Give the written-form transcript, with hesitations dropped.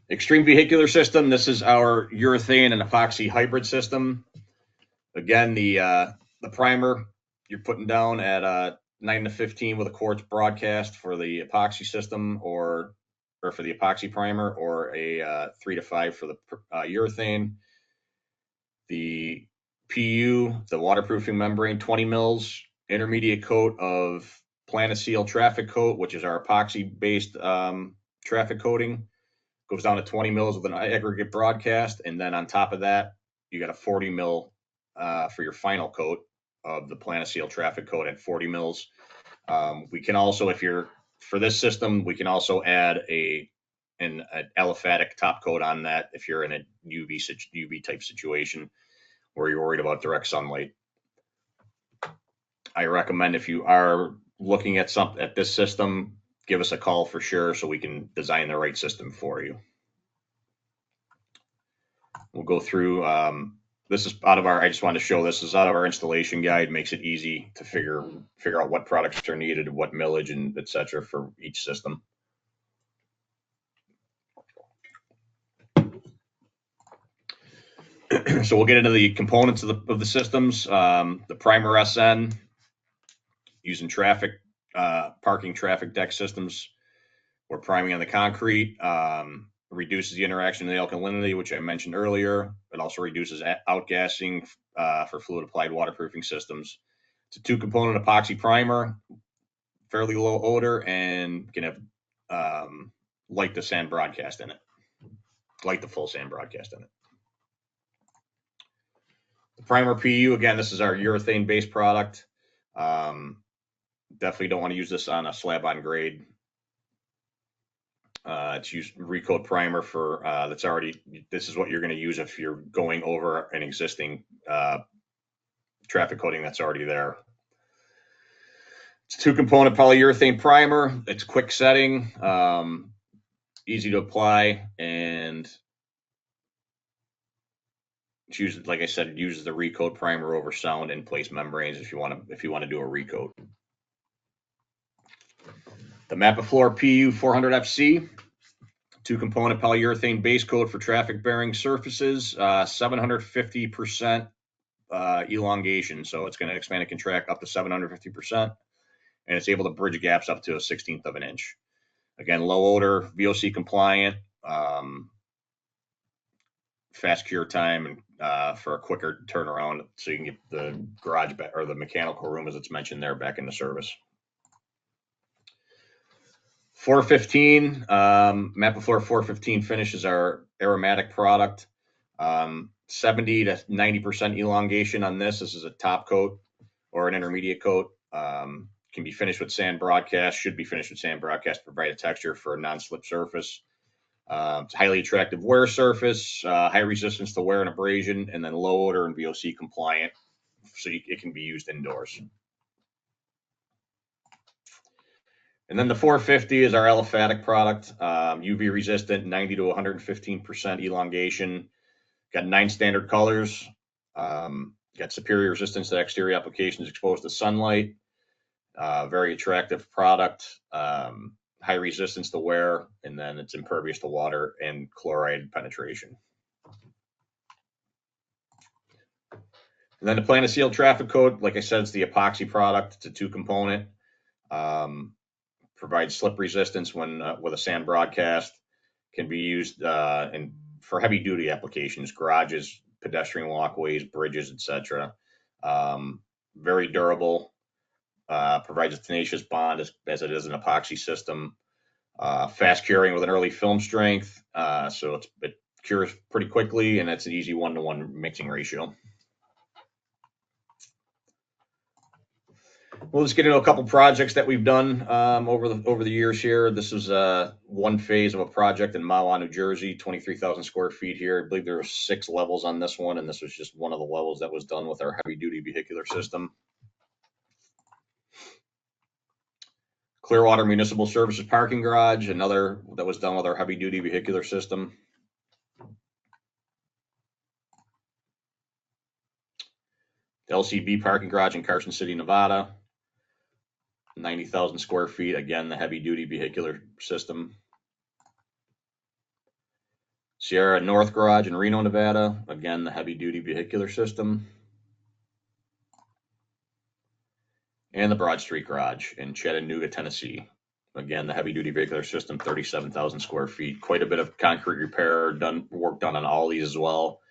Extreme vehicular system. This is our urethane and epoxy hybrid system. Again, the primer you're putting down at 9 to 15 with a quartz broadcast for the epoxy system, or for the epoxy primer, or a 3 to 5 for the urethane. The PU, the waterproofing membrane, 20 mils, intermediate coat of Planaseal traffic coat, which is our epoxy based traffic coating, goes down to 20 mils with an aggregate broadcast. And then on top of that, you got a 40 mil for your final coat of the Planaseal traffic coat at 40 mils. We can also, if you're for this system, we can also add an aliphatic top coat on that if you're in a UV type situation where you're worried about direct sunlight. I recommend, if you are looking at this system, give us a call for sure so we can design the right system for you. We'll go through. This is out of our. I just wanted to show this is out of our installation guide. Makes it easy to figure out what products are needed, what millage, and etc. for each system. So we'll get into the components of the systems. The primer SN, using parking traffic deck systems. We're priming on the concrete. Reduces the interaction of the alkalinity, which I mentioned earlier. It also reduces outgassing for fluid applied waterproofing systems. It's a 2-component epoxy primer, fairly low odor, and can have light the sand broadcast in it, light the full sand broadcast in it. The primer PU, again, this is our urethane based product. Definitely don't want to use this on a slab on grade. It's used recoat primer for that's already. This is what you're going to use if you're going over an existing traffic coating that's already there. It's a 2-component polyurethane primer. It's quick setting, easy to apply, and it's used, like I said, it uses the recoat primer over sound in place membranes if you want to do a recoat. The Mapei PU 400 FC. 2-component polyurethane base coat for traffic bearing surfaces, 750% elongation. So it's going to expand and contract up to 750%, and it's able to bridge gaps up to a 1/16 of an inch. Again, low odor, VOC compliant, fast cure time, and for a quicker turnaround, so you can get the garage or the mechanical room, as it's mentioned there, back into service. 415, Mapei 415 finish is our aromatic product. 70 to 90% elongation on this. This is a top coat or an intermediate coat. Can be finished with sand broadcast, should be finished with sand broadcast to provide a texture for a non-slip surface. It's a highly attractive wear surface, high resistance to wear and abrasion, and then low odor and VOC compliant, so it can be used indoors. And then the 450 is our aliphatic product, UV resistant, 90 to 115% elongation. Got 9 standard colors. Got superior resistance to exterior applications exposed to sunlight. Very attractive product. High resistance to wear, and then it's impervious to water and chloride penetration. And then the Planaseal traffic coat, like I said, it's the epoxy product. It's a 2-component. Provides slip resistance when with a sand broadcast. Can be used for heavy duty applications, garages, pedestrian walkways, bridges, etc. Very durable. Provides a tenacious bond as it is an epoxy system. Fast curing with an early film strength, so it cures pretty quickly, and it's an easy 1-to-1 mixing ratio. We'll just get into a couple projects that we've done over the years here. This was one phase of a project in Mahwah, New Jersey, 23,000 square feet here. I believe there were 6 levels on this one, and this was just one of the levels that was done with our heavy-duty vehicular system. Clearwater Municipal Services parking garage, another that was done with our heavy-duty vehicular system. The LCB parking garage in Carson City, Nevada. 90,000 square feet, again, the heavy-duty vehicular system. Sierra North Garage in Reno, Nevada. Again, the heavy duty vehicular system. And the Broad Street Garage in Chattanooga, Tennessee. Again, the heavy duty vehicular system, 37,000 square feet. Quite a bit of concrete repair work done on all these as well.